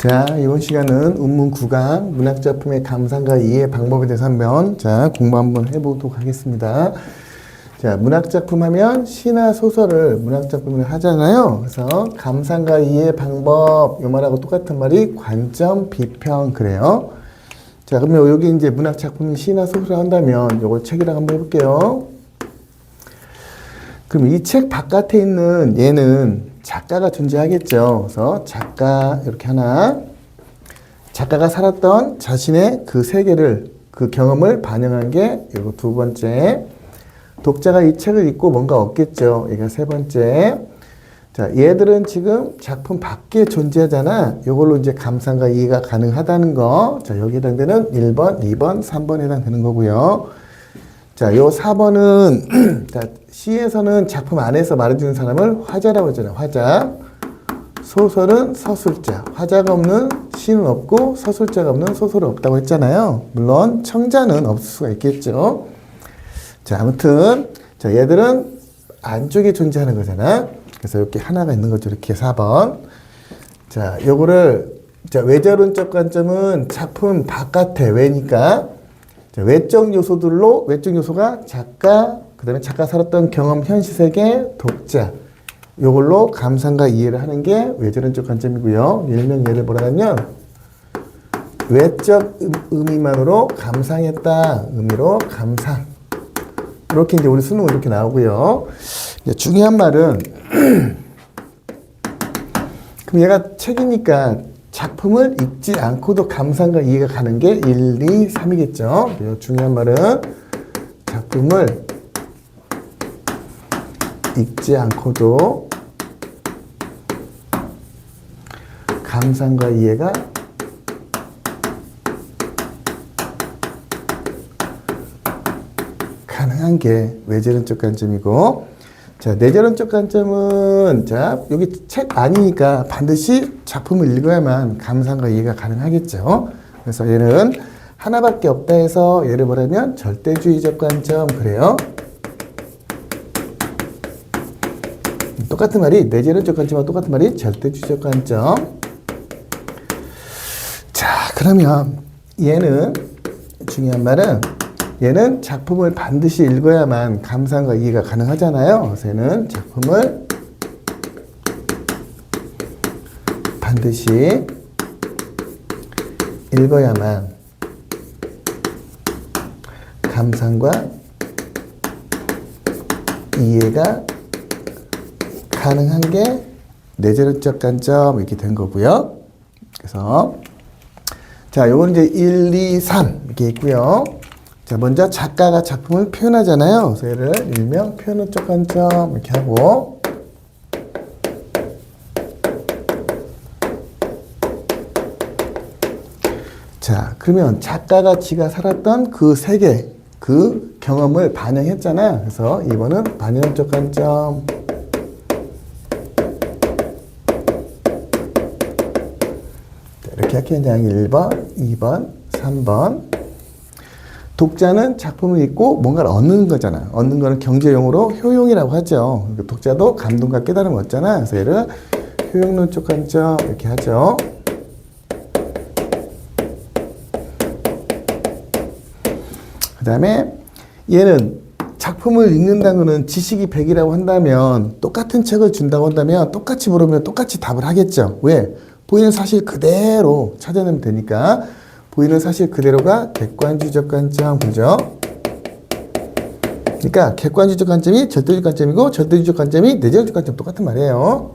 자, 이번 시간은 운문 9강 문학작품의 감상과 이해 방법에 대해서 한번 공부 한번 해보도록 하겠습니다. 자, 문학작품 하면 시나 소설을 문학작품을 하잖아요. 그래서 감상과 이해 방법, 요 말하고 똑같은 말이 관점, 비평, 그래요. 자, 그러면 여기 이제 문학작품이 시나 소설을 한다면 요걸 책이랑 한번 해볼게요. 그럼 이 책 바깥에 있는 얘는 작가가 존재하겠죠. 그래서 작가 이렇게 하나, 작가가 살았던 자신의 그 세계를, 그 경험을 반영한 게 이거 두 번째. 독자가 이 책을 읽고 뭔가 얻겠죠. 이게 세 번째. 자, 얘들은 지금 작품 밖에 존재하잖아. 이걸로 이제 감상과 이해가 가능하다는 거. 자, 여기에 해당되는 1번, 2번, 3번에 해당되는 거고요. 자, 요 4번은 자, 시에서는 작품 안에서 말해주는 사람을 화자라고 하잖아요. 화자. 소설은 서술자. 화자가 없는 시는 없고 서술자가 없는 소설은 없다고 했잖아요. 물론 청자는 없을 수가 있겠죠. 자, 아무튼 자, 얘들은 안쪽에 존재하는 거잖아. 그래서 이렇게 하나가 있는 거죠. 이렇게 4번. 자, 요거를 자, 외자론적 관점은 작품 바깥에 외니까 자, 외적 요소들로 외적 요소가 작가, 그다음에 작가 살았던 경험, 현실 세계, 독자. 요걸로 감상과 이해를 하는 게 외자론적 관점이고요. 일명 예를 보라 하면 외적 의미만으로 감상했다. 의미로 감상. 이렇게 이제 우리 수능은 이렇게 나오고요. 이제 중요한 말은 그럼 얘가 책이니까 작품을 읽지 않고도 감상과 이해가 가는 게 1, 2, 3이겠죠. 중요한 말은 작품을 읽지 않고도 감상과 이해가 가능한 게 외자론적 관점이고, 자, 내자론적 관점은 자, 여기 책 아니니까 반드시 작품을 읽어야만 감상과 이해가 가능하겠죠. 그래서 얘는 하나밖에 없다 해서 예를 보라면 절대주의적 관점, 그래요. 똑같은 말이 내재론적 관점과 똑같은 말이 절대주의적 관점. 자, 그러면 얘는 중요한 말은 얘는 작품을 반드시 읽어야만 감상과 이해가 가능하잖아요. 그래서 얘는 작품을 반드시 읽어야만 감상과 이해가 가능한 게 내재론적 관점 이렇게 된 거고요. 그래서 자, 요건 이제 1, 2, 3 이렇게 있고요. 자, 먼저 작가가 작품을 표현하잖아요. 그래서 얘를 일명 표현론적 관점 이렇게 하고, 자, 그러면 작가가 지가 살았던 그 세계, 그 경험을 반영했잖아. 그래서 2번은 반영론적 관점. 이렇게 할게요. 1번, 2번, 3번. 독자는 작품을 읽고 뭔가를 얻는 거잖아. 얻는 거는 경제용어로 효용이라고 하죠. 독자도 감동과 깨달음을 얻잖아. 그래서 얘를 효용론적 관점 이렇게 하죠. 그 다음에 얘는 작품을 읽는다는 거는 지식이 100이라고 한다면 똑같은 책을 준다고 한다면 똑같이 물으면 똑같이 답을 하겠죠. 왜? 보이는 사실 그대로 찾아내면 되니까. 보이는 사실 그대로가 객관주의적 관점, 그죠? 그러니까 객관주의적 관점이 절대주의적 관점이고 절대주의적 관점이 내재론적 관점 똑같은 말이에요.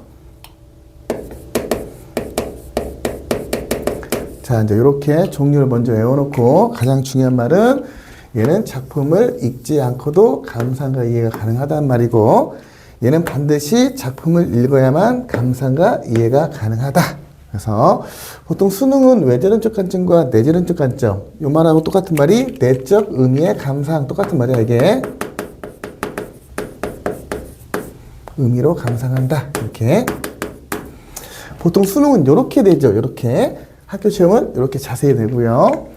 자, 이제 이렇게 종류를 먼저 외워놓고 가장 중요한 말은 얘는 작품을 읽지 않고도 감상과 이해가 가능하다는 말이고, 얘는 반드시 작품을 읽어야만 감상과 이해가 가능하다. 그래서 보통 수능은 외자론적 관점과 내재론적 관점, 요 말하고 똑같은 말이 내적 의미의 감상, 똑같은 말이야 이게. 의미로 감상한다 이렇게. 보통 수능은 이렇게 되죠. 이렇게. 학교 시험은 이렇게 자세히 되고요.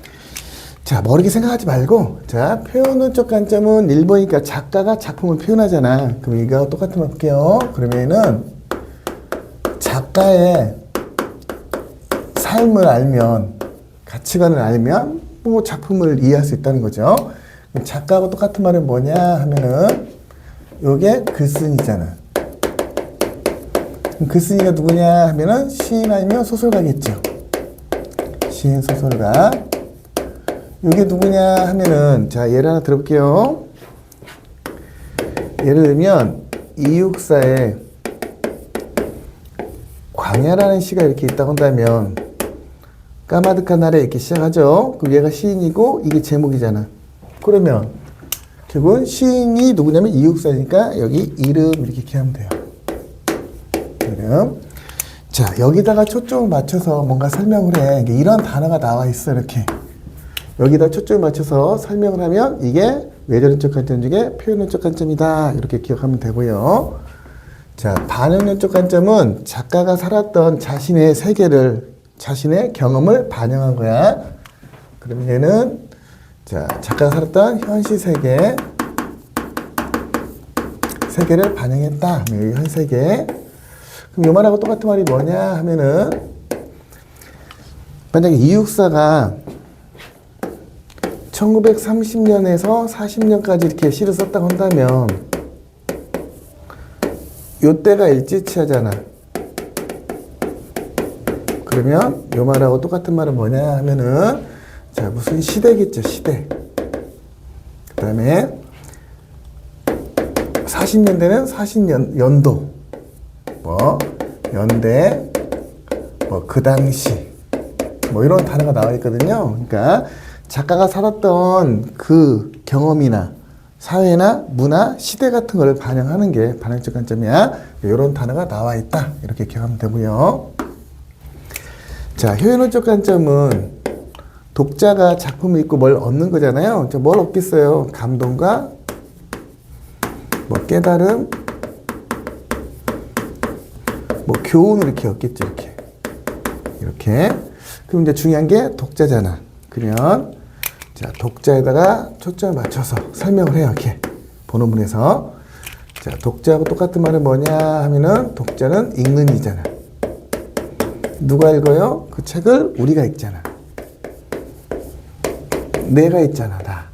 자, 모르게 생각하지 말고, 자, 표현론적 관점은 1번이니까 작가가 작품을 표현하잖아. 그럼 이거 똑같은 말 볼게요. 그러면은 작가의 삶을 알면, 가치관을 알면 뭐 작품을 이해할 수 있다는 거죠. 작가하고 똑같은 말은 뭐냐 하면은 요게 글쓴이잖아. 글쓴이가 누구냐 하면은 시인 아니면 소설가겠죠. 시인, 소설가. 요게 누구냐 하면은, 자, 예를 하나 들어볼게요. 예를 들면 이육사에 광야라는 시가 이렇게 있다고 한다면, 까마득한 날에 이렇게 시작하죠. 그럼 얘가 시인이고 이게 제목이잖아. 그러면 결국은 시인이 누구냐면 이육사니까 여기 이름 이렇게 기하면 돼요. 이름. 자, 여기다가 초점을 맞춰서 뭔가 설명을 해. 이런 단어가 나와 있어. 이렇게 여기다 초점을 맞춰서 설명을 하면 이게 외전적 관점 중에 표현론적 관점이다. 이렇게 기억하면 되고요. 자, 반응론적 관점은 작가가 살았던 자신의 세계를, 자신의 경험을 반영한 거야. 그러면 얘는, 자, 작가가 살았던 현실 세계를 반영했다. 현 세계. 그럼 요 말하고 똑같은 말이 뭐냐 하면은, 만약에 이육사가 1930년에서 40년까지 이렇게 시를 썼다고 한다면, 요때가 일제치하잖아. 그러면 요 말하고 똑같은 말은 뭐냐 하면은, 자, 무슨 시대겠죠, 시대. 그 다음에 40년대는 40년도, 뭐 연대, 뭐 그 당시, 뭐 이런 단어가 나와 있거든요. 그러니까 작가가 살았던 그 경험이나 사회나 문화, 시대 같은 걸 반영하는 게 반영적 관점이야. 이런 단어가 나와 있다. 이렇게 기억하면 되고요. 자, 효연론적 관점은 독자가 작품을 읽고 뭘 얻는 거잖아요. 뭘 얻겠어요? 감동과 뭐 깨달음, 뭐 교훈을 이렇게 얻겠죠. 이렇게. 그럼 이제 중요한 게 독자잖아. 그러면 자, 독자에다가 초점을 맞춰서 설명을 해요. 이렇게 본문에서. 자, 독자하고 똑같은 말은 뭐냐 하면은 독자는 읽는 이잖아. 누가 읽어요? 그 책을 우리가 읽잖아. 내가 읽잖아, 나.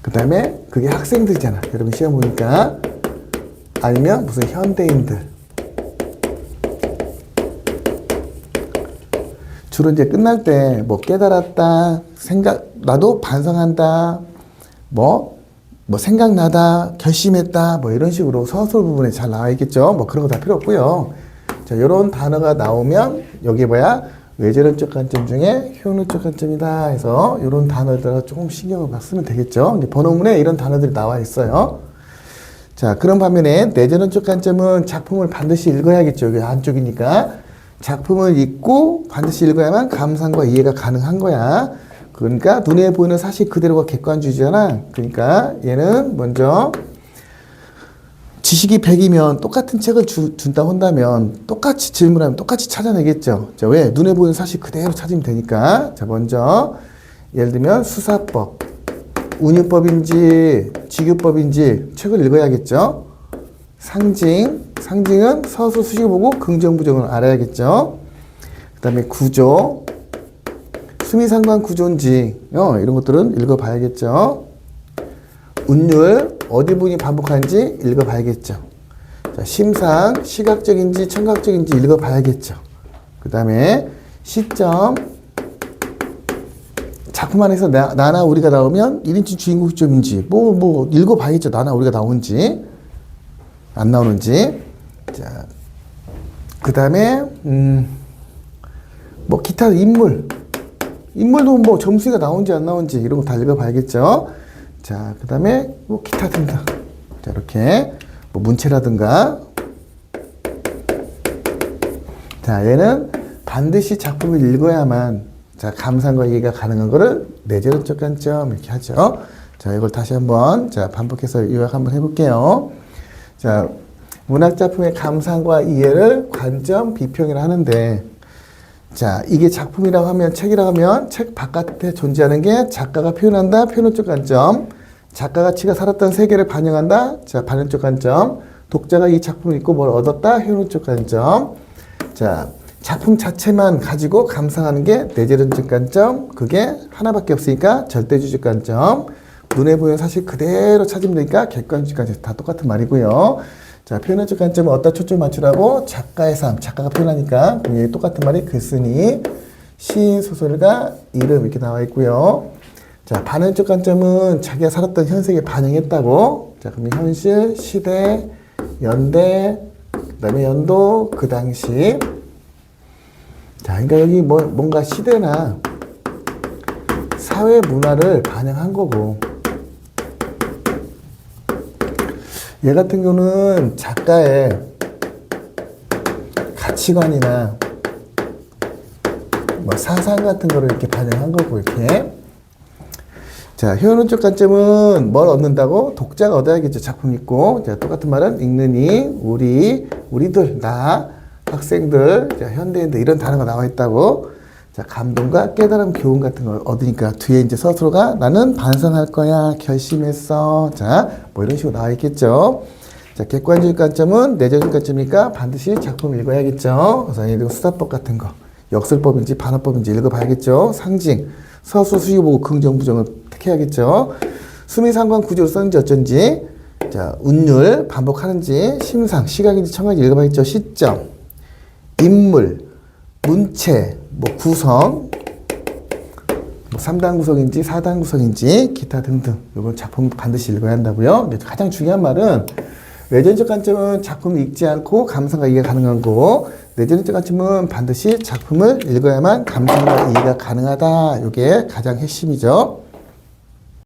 그 다음에 그게 학생들이잖아. 여러분 시험 보니까. 아니면 무슨 현대인들. 주로 이제 끝날 때 뭐 깨달았다, 나도 반성한다, 뭐 생각나다, 결심했다, 뭐 이런 식으로 서술 부분에 잘 나와 있겠죠. 뭐 그런 거 다 필요 없고요. 자, 이런 단어가 나오면 여기 뭐야? 외전론적 관점 중에 효론적 관점이다 해서 이런 단어들을 조금 신경을 쓰면 되겠죠. 이제 번호문에 이런 단어들이 나와 있어요. 자, 그런 반면에 내전론적 관점은 작품을 반드시 읽어야겠죠. 여기 안쪽이니까. 작품을 읽고 반드시 읽어야만 감상과 이해가 가능한 거야. 그러니까 눈에 보이는 사실 그대로가 객관주의잖아. 그러니까 얘는 먼저 지식이 100이면 똑같은 책을 준다고 한다면 똑같이 질문하면 똑같이 찾아내겠죠. 자, 왜? 눈에 보이는 사실 그대로 찾으면 되니까. 자, 먼저 예를 들면 수사법, 운유법인지 직유법인지 책을 읽어야겠죠. 상징은 서술 수식을 보고 긍정 부정을 알아야겠죠. 그 다음에 구조, 수미상관 구조인지 이런 것들은 읽어봐야겠죠. 운율, 어디 부분이 반복하는지 읽어봐야겠죠. 자, 심상, 시각적인지 청각적인지 읽어봐야겠죠. 그 다음에 시점, 작품 안에서 나나 우리가 나오면 1인칭 주인공 시점인지 뭐 읽어봐야겠죠. 나나 우리가 나오는지 안 나오는지. 자, 그 다음에 뭐 기타 인물도 뭐 점수가 나오는지 안 나오는지 이런 거 다 읽어봐야겠죠. 자, 그 다음에 뭐 기타 등등. 자, 이렇게 뭐 문체라든가. 자, 얘는 반드시 작품을 읽어야만 자, 감상과 이해가 가능한 거를 내재론적 관점 이렇게 하죠. 자, 이걸 다시 한번 자, 반복해서 요약 한번 해볼게요. 자, 문학작품의 감상과 이해를 관점, 비평이라 하는데, 자, 이게 작품이라고 하면, 책이라고 하면, 책 바깥에 존재하는 게 작가가 표현한다, 표현론적 관점. 작가가 지가 살았던 세계를 반영한다, 자, 반영적 관점. 독자가 이 작품을 읽고 뭘 얻었다, 효론적 관점. 자, 작품 자체만 가지고 감상하는 게 내재론적 관점, 그게 하나밖에 없으니까 절대주의적 관점. 눈에 보이는 사실 그대로 찾으면 되니까 객관주의 관점. 다 똑같은 말이고요. 자, 표현적 관점은 어디다 초점 맞추라고? 작가의 삶, 작가가 표현하니까 분명히 똑같은 말이 글쓰니, 시, 소설가, 이름 이렇게 나와 있고요. 자, 반응적 관점은 자기가 살았던 현세에 반영했다고. 자, 그럼 현실, 시대, 연대, 그 다음에 연도, 그 당시. 자, 그러니까 여기 뭔가 시대나 사회 문화를 반영한 거고. 얘 같은 경우는 작가의 가치관이나 뭐 사상 같은 거를 이렇게 반영한 거고, 이렇게. 자, 효론적 관점은 뭘 얻는다고? 독자가 얻어야겠죠. 작품 읽고. 자, 똑같은 말은 읽느니, 우리들, 나, 학생들, 자, 현대인들 이런 단어가 나와 있다고. 자, 감동과 깨달음, 교훈 같은 걸 얻으니까 뒤에 이제 스스로가 나는 반성할 거야, 결심했어. 자, 뭐 이런 식으로 나와 있겠죠. 자, 객관주의 관점은 내재적 관점이니까 반드시 작품을 읽어야겠죠. 그래서 예를 들어 수사법 같은 거, 역설법인지 반어법인지 읽어봐야겠죠. 상징, 서술, 수식 보고 긍정, 부정을 택해야겠죠. 수미상관 구조로 썼는지 어쩐지, 자, 운율, 반복하는지, 심상, 시각인지 청각인지 읽어봐야겠죠. 시점, 인물, 문체, 뭐 구성, 뭐 3단 구성인지 4단 구성인지 기타 등등 이걸 작품 반드시 읽어야 한다고요. 가장 중요한 말은 외전적 관점은 작품을 읽지 않고 감상과 이해가 가능한 거고, 내전적 관점은 반드시 작품을 읽어야만 감상과 이해가 가능하다. 이게 가장 핵심이죠.